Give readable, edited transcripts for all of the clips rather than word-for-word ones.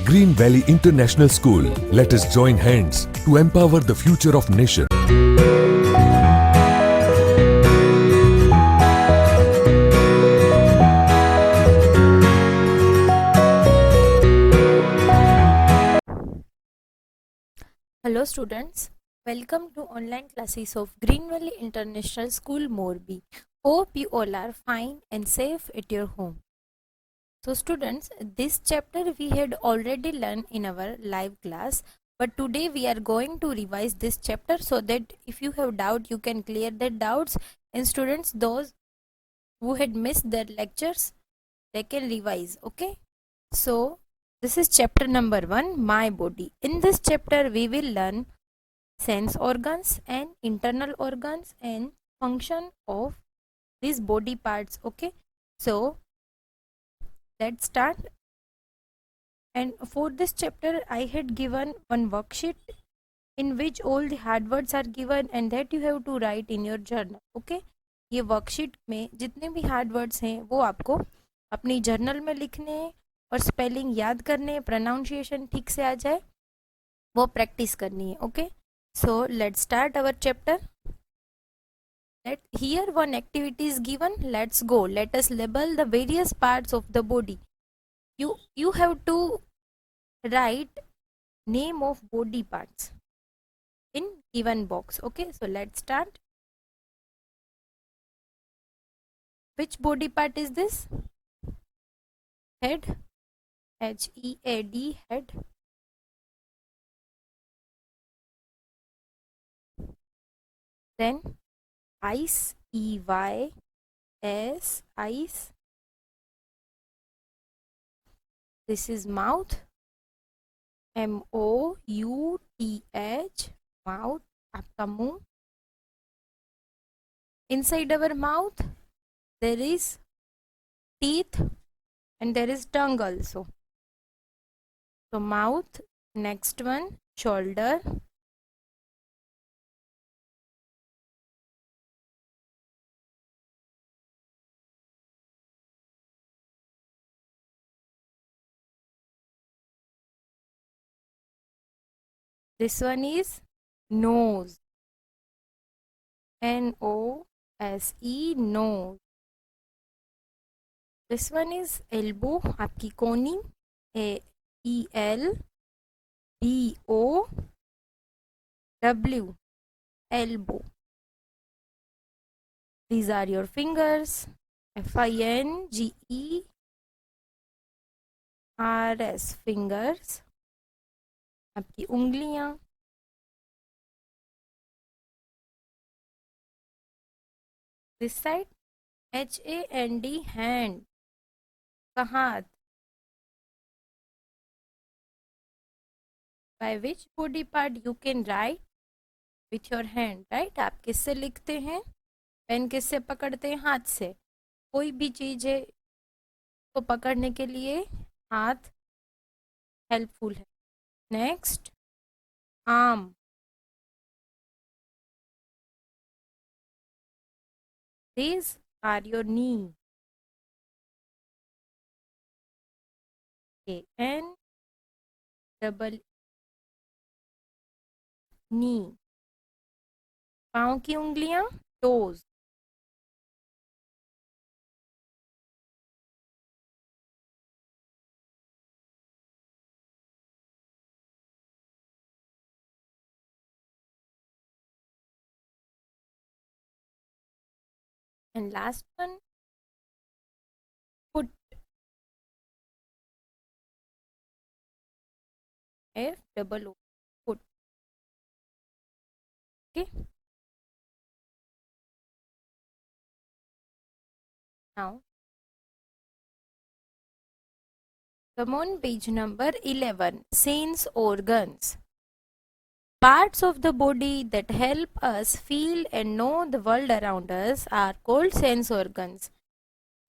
Green Valley International School. Let us join hands to empower the future of nation. Hello students, welcome to online classes of Green Valley International School Morbi. Hope you all are fine and safe at your home. So students, this chapter we had already learned in our live class, but today we are going to revise this chapter so that if you have doubt you can clear that doubts, and students those who had missed their lectures they can revise. Okay, so this is chapter number 1, my body. In this chapter we will learn sense organs and internal organs and function of these body parts. Okay, so let's start. And for this chapter I had given one worksheet in which all the hard words are given and that you have to write in your journal. Okay, ये worksheet में जितने भी hard words हैं वो आपको अपनी journal में लिखने हैं और स्पेलिंग याद करने हैं, प्रोनाउंसिएशन ठीक से आ जाए वो प्रैक्टिस करनी है. Okay, so let's start our chapter. Here one activity is given. Let's go. Let us label the various parts of the body. You have to write name of body parts in given box. Okay, so let's start. Which body part is this? Head. H-E-A-D, head. Then eyes, E-Y-S, eyes. This is mouth, M-O-U-T-H, mouth, आपका मुंह. Inside our mouth there is teeth and there is tongue also. So mouth, next one, shoulder. This one is nose, N-O-S-E, nose. This one is elbow, आपकी कोनी, A-E-L-B-O-W, elbow. These are your fingers, F-I-N-G-E-R-S, fingers. आपकी उंगलियां. This side, H-A-N-D, hand, का हाथ. By which body part you can write with your hand, right? आप किससे लिखते हैं? पेन किससे पकड़ते हैं? हाथ से. कोई भी चीज है तो पकड़ने के लिए हाथ हेल्पफुल है. Next, arm. These are your knee, A-N double knee. पाँव की उंगलियां, toes. And last one, foot, F-O-O, foot. Okay. Now, come on page number 11, sense organs. Parts of the body that help us feel and know the world around us are called sense organs.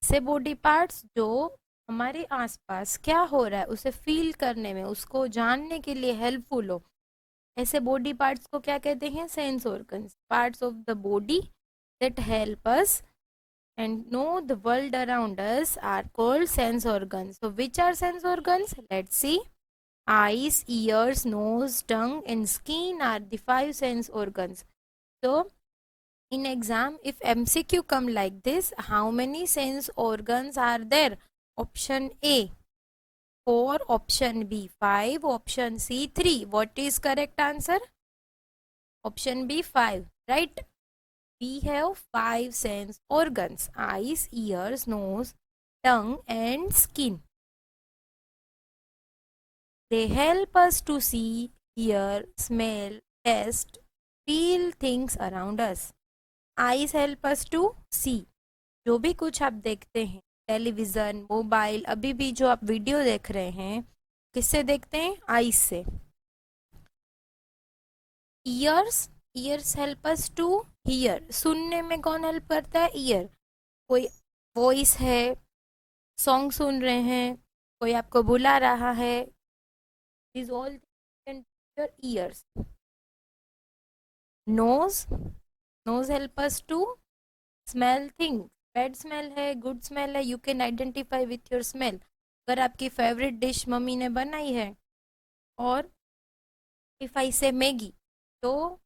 से body parts जो हमारे आसपास क्या हो रहा है उसे feel करने में, उसको जानने के लिए हेल्पफुल हो, ऐसे बॉडी पार्ट्स को क्या कहते हैं? Sense organs. Parts of the body that help us and know the world around us are called sense organs. So which are sense organs? Let's see. eyes, ears, nose, tongue and skin are the five sense organs. So in exam, if MCQ come like this, how many sense organs are there? Option A 4, option B 5, option C 3. What is correct answer? Option B 5, right? We have 5 sense organs: eyes, ears, nose, tongue and skin. They help us to see, hear, smell, taste, feel things around us. Eyes help us to see. जो भी कुछ आप देखते हैं, television, mobile, अभी भी जो आप वीडियो देख रहे हैं, किससे देखते हैं? आईज से. Ears, ears help us to hear. सुनने में कौन हेल्प करता है? ईयर. कोई वॉइस है, सॉन्ग सुन रहे हैं, कोई आपको बुला रहा है, this all your ears. Nose, nose help us to smell things. Bad smell है, गुड स्मेल है, you can identify with your smell. अगर आपकी फेवरेट डिश मम्मी ने बनाई है और इफ़ आई से मैगी, तो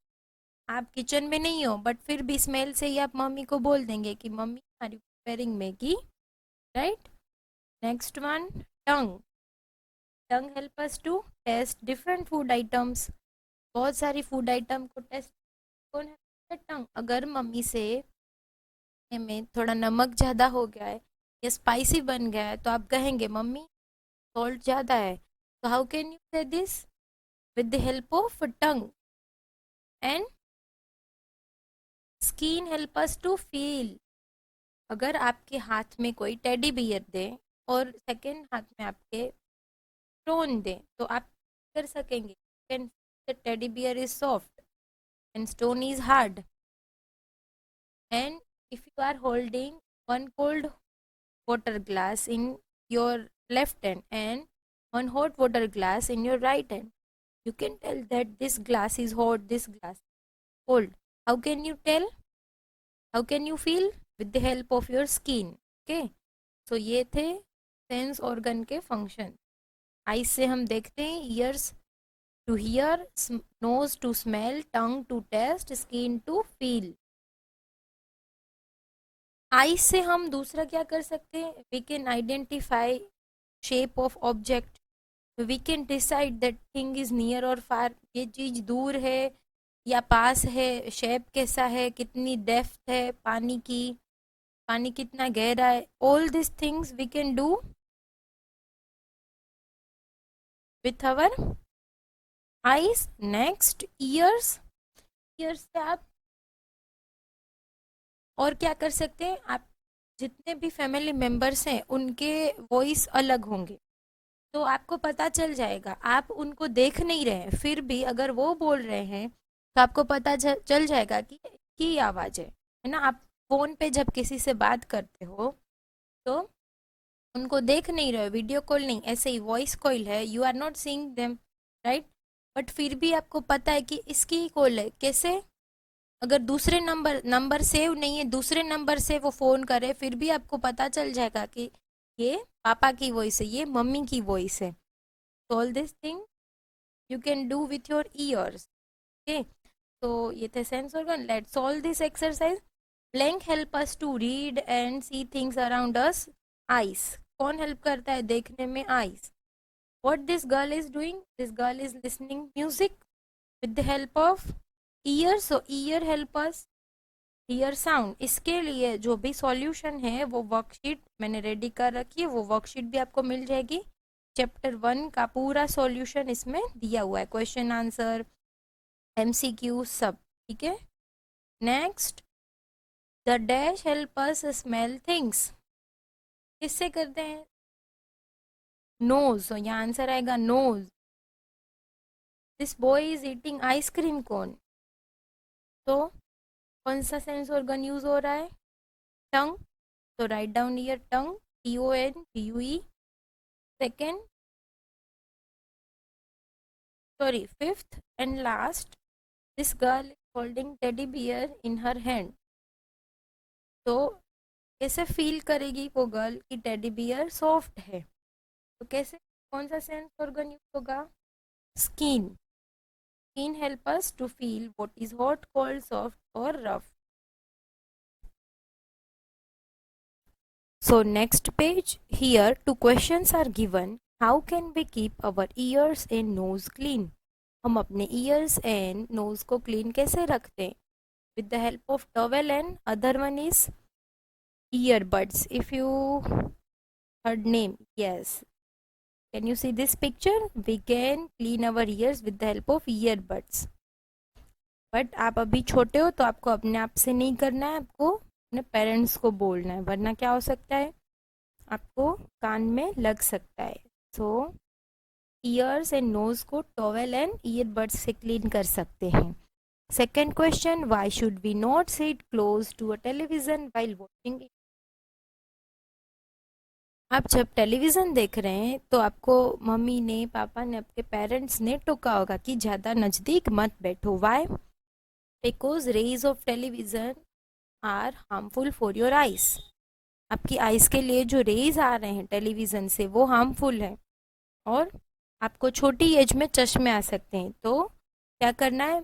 आप किचन में नहीं हो बट फिर भी स्मेल से ही आप मम्मी को बोल देंगे कि mummy are you preparing Maggi, right? Next one, tongue. Tongue help us to taste different food items. बहुत सारी फूड आइटम को टेस्ट कौन है? टंग. अगर मम्मी से में थोड़ा नमक ज़्यादा हो गया है या स्पाइसी बन गया है तो आप कहेंगे मम्मी सॉल्ट ज़्यादा है. तो how can you say this? With the help of tongue. And skin help us to feel. अगर आपके हाथ में कोई टेडी बियर दे और सेकेंड हाथ में आपके स्टोन दे तो आप कर सकेंगे. Can the teddy bear is soft and stone is hard. And if you are holding one cold water glass in your left hand and one hot water glass in your right hand, you can tell that this glass is hot, this glass is cold. How can you tell? How can you feel? With the help of your skin. Okay, so ये थे sense organ के function. Eyes से हम देखते हैं, ears to hear, nose to smell, tongue to taste, skin to feel. Eyes से हम दूसरा क्या कर सकते हैं? We can identify shape of object. We can decide that thing is near or far. ये चीज़ दूर है या पास है, शेप कैसा है, कितनी डेप्थ है पानी की, पानी कितना गहरा है. All this things we can do with our eyes. Next, ears. Ears से आप और क्या कर सकते हैं? आप जितने भी फैमिली मेम्बर्स हैं उनके वॉइस अलग होंगे तो आपको पता चल जाएगा. आप उनको देख नहीं रहे हैं फिर भी अगर वो बोल रहे हैं तो आपको पता चल जाएगा कि आवाज़ है ना. आप फ़ोन पे जब किसी से बात करते हो तो उनको देख नहीं रहे हो, वीडियो कॉल नहीं, ऐसे ही वॉइस कॉल है, you are not seeing them, right? But फिर भी आपको पता है कि इसकी ही कॉल है. कैसे? अगर दूसरे नंबर सेव नहीं है, दूसरे नंबर से वो फ़ोन करे फिर भी आपको पता चल जाएगा कि ये पापा की वॉइस है, ये मम्मी की वॉइस है. तो all this thing you can do with your ears. Okay, तो ये थे sense organ. Let's solve this exercise. Blank help us to read and see things around us. Eyes कौन हेल्प करता है देखने में? Eyes. What this girl is doing? This girl is listening music with the help of ear. So ear help us hear sound. इसके लिए जो भी solution है वो वर्कशीट मैंने रेडी कर रखी है, वो वर्कशीट भी आपको मिल जाएगी. चैप्टर 1 का पूरा सॉल्यूशन इसमें दिया हुआ है, क्वेश्चन आंसर, MCQ सब. ठीक है. Next, the dash help us smell things. किससे करते हैं? नोज. तो यहाँ आंसर आएगा nose. This boy is eating ice cream cone. तो कौन सा सेंस ऑर्गन यूज हो रहा है? टंग. तो write down here tongue, TONGUE. Second, sorry, fifth and last, this girl is holding teddy bear in her hand. तो कैसे फील करेगी वो गर्ल कि टेडी बियर सॉफ्ट है? तो कैसे? कौन सा सेंस ऑर्गन यूज होगा? Skin. Skin help us to feel what is hot, cold, soft or rough. So next page, here two questions are given. How can we keep our ears and nose clean? हम अपने ears and nose को clean कैसे रखते हैं? With the help of towel and other one is earbuds. If you heard name, yes. Can you see this picture? We can clean our ears with the help of earbuds. But आप अभी छोटे हो तो आपको अपने आप से नहीं करना है, आपको अपने पेरेंट्स को बोलना है, वरना क्या हो सकता है, आपको कान में लग सकता है. सो ईयर्स एंड नोज को टॉवेल एंड ईयरबड्स से क्लीन कर सकते हैं. Second question, why should we not sit close to a television while watching it? आप जब टेलीविज़न देख रहे हैं तो आपको मम्मी ने, पापा ने, आपके पेरेंट्स ने टोका होगा कि ज़्यादा नज़दीक मत बैठो. Why? Because rays of television are harmful for your eyes. आपकी आइज के लिए जो रेज आ रहे हैं टेलीविज़न से वो हार्मफुल है और आपको छोटी एज में चश्मे आ सकते हैं. तो क्या करना है,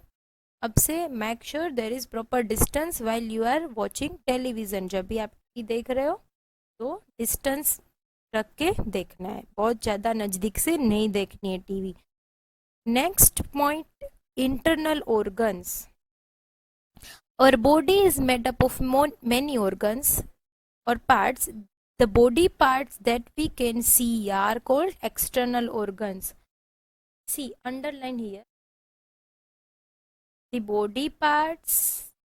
अब से make sure there is proper distance while you are watching television. जब भी आप देख रहे हो तो डिस्टेंस रख के देखना है, बहुत ज़्यादा नज़दीक से नहीं देखनी है TV. Next point, internal organs. Our body is made up of many organs or parts. The body parts that we can see are called external organs. See, underline here. The body parts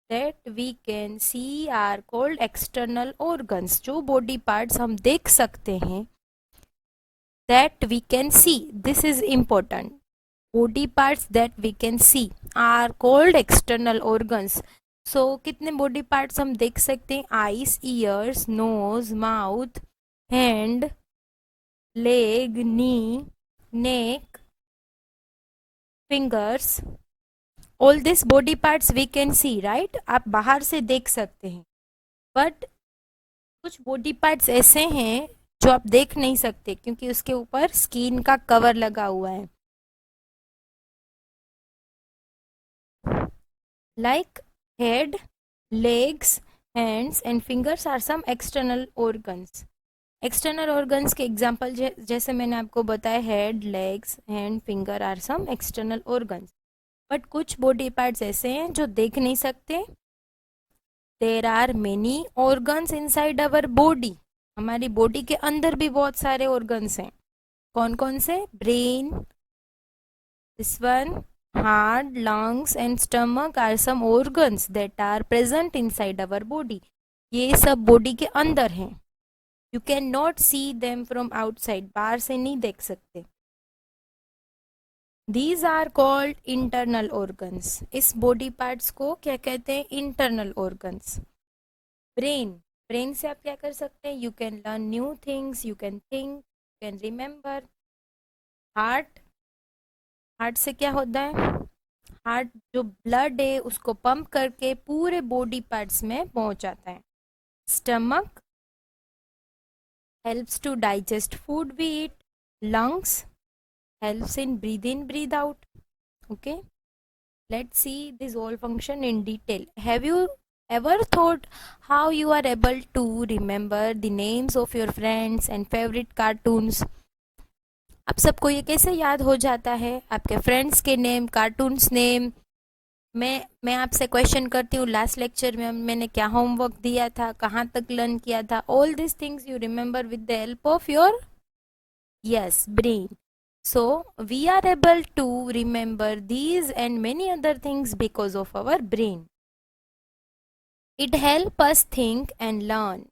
that we can see are called external organs. जो body parts हम देख सकते हैं, that we can see. This is important. Body parts that we can see are called external organs. सो कितने body parts हम देख सकते हैं? Eyes, ears, nose, mouth, hand, leg, knee, neck, fingers. All this body parts we can see, right? आप बाहर से देख सकते हैं, बट कुछ बॉडी पार्ट्स ऐसे हैं जो आप देख नहीं सकते क्योंकि उसके ऊपर स्किन का कवर लगा हुआ है. Like head, legs, hands and fingers are some external organs. External organs के एग्जाम्पल जैसे मैंने आपको बताया, head, legs, hand, finger are some external organs. But कुछ बॉडी पार्ट्स ऐसे हैं जो देख नहीं सकते. There are many organs inside our body. हमारी बॉडी के अंदर भी बहुत सारे ऑर्गन्स हैं. कौन कौन से? Brain, this one, heart, lungs and stomach are some organs that are present inside our body. ये सब बॉडी के अंदर हैं. You cannot see them from outside. बाहर से नहीं देख सकते. These are called internal organs. इस बॉडी पार्ट्स को क्या कहते हैं? Internal organs. ब्रेन, ब्रेन से आप क्या कर सकते हैं? You can learn new things, you can think, you can remember. Heart, heart से क्या होता है? हार्ट जो ब्लड है उसको पंप करके पूरे बॉडी पार्ट्स में पहुंचाता है. Stomach helps to digest food we eat. Lungs helps in breathe out. Okay, let's see this all function in detail. Have you ever thought how you are able to remember the names of your friends and favorite cartoons? आप सबको ये कैसे याद हो जाता है? आपके friends के नेम, कार्टून्स नेम. मैं आपसे क्वेश्चन करती हूँ, लास्ट लेक्चर में मैंने क्या होमवर्क दिया था, कहाँ तक लर्न किया था. All this things you remember with the help of your, yes, brain. So we are able to remember these and many other things because of our brain. It help us think and learn.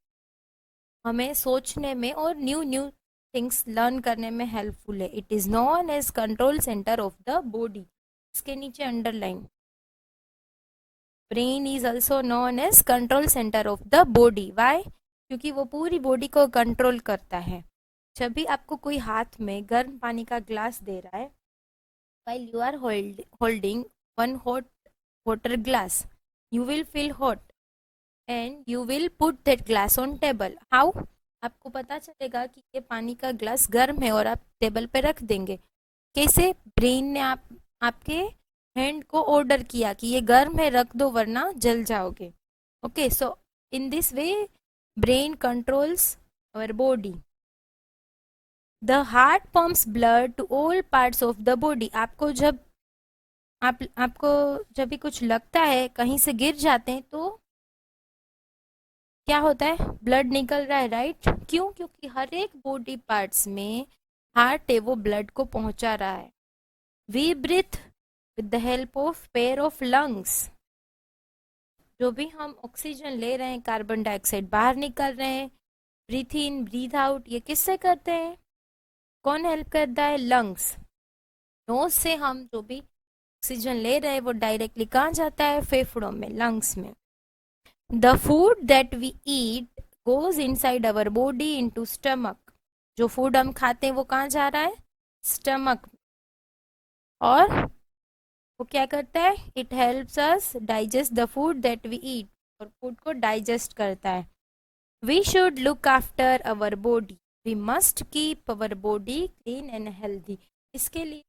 हमें सोचने में और new things learn करने में helpful है. It is known as control centre of the body. इसके नीचे underline. Brain is also known as control centre of the body. Why? क्योंकि वो पूरी बॉडी को कंट्रोल करता है. जब भी आपको कोई हाथ में गर्म पानी का ग्लास दे रहा है, while you are holding one hot water glass, you will feel hot and you will put that glass on table. How? आपको पता चलेगा कि ये पानी का ग्लास गर्म है और आप टेबल पे रख देंगे। कैसे? ब्रेन ने आपके हैंड को ऑर्डर किया कि ये गर्म है, रख दो वरना जल जाओगे। Okay, so in this way brain controls our body. The heart pumps blood to all parts of the body. आपको जब भी कुछ लगता है, कहीं से गिर जाते हैं, तो क्या होता है? ब्लड निकल रहा है, राइट? क्यों? क्योंकि हर एक बॉडी पार्ट्स में हार्ट है वो ब्लड को पहुंचा रहा है। We breathe with the help of pair of lungs. जो भी हम ऑक्सीजन ले रहे हैं, कार्बन डाइऑक्साइड बाहर निकल रहे हैं, ब्रीथ इन ब्रीथ आउट, ये किससे करते हैं? कौन हेल्प करता है? लंग्स। नोज से हम जो भी ऑक्सीजन ले रहे हैं वो डायरेक्टली कहाँ जाता है? फेफड़ों में, लंग्स में। The food that we eat goes inside our body into stomach. जो फूड हम खाते हैं वो कहाँ जा रहा है? स्टमक। और वो क्या करता है? It helps us digest the food that we eat, और फूड को डाइजेस्ट करता है। We should look after our body. We must keep our body clean and healthy. इसके लिए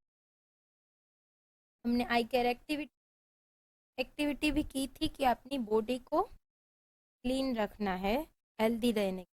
हमने आई केयर एक्टिविटी भी की थी कि अपनी बॉडी को क्लीन रखना है, हेल्दी रहने।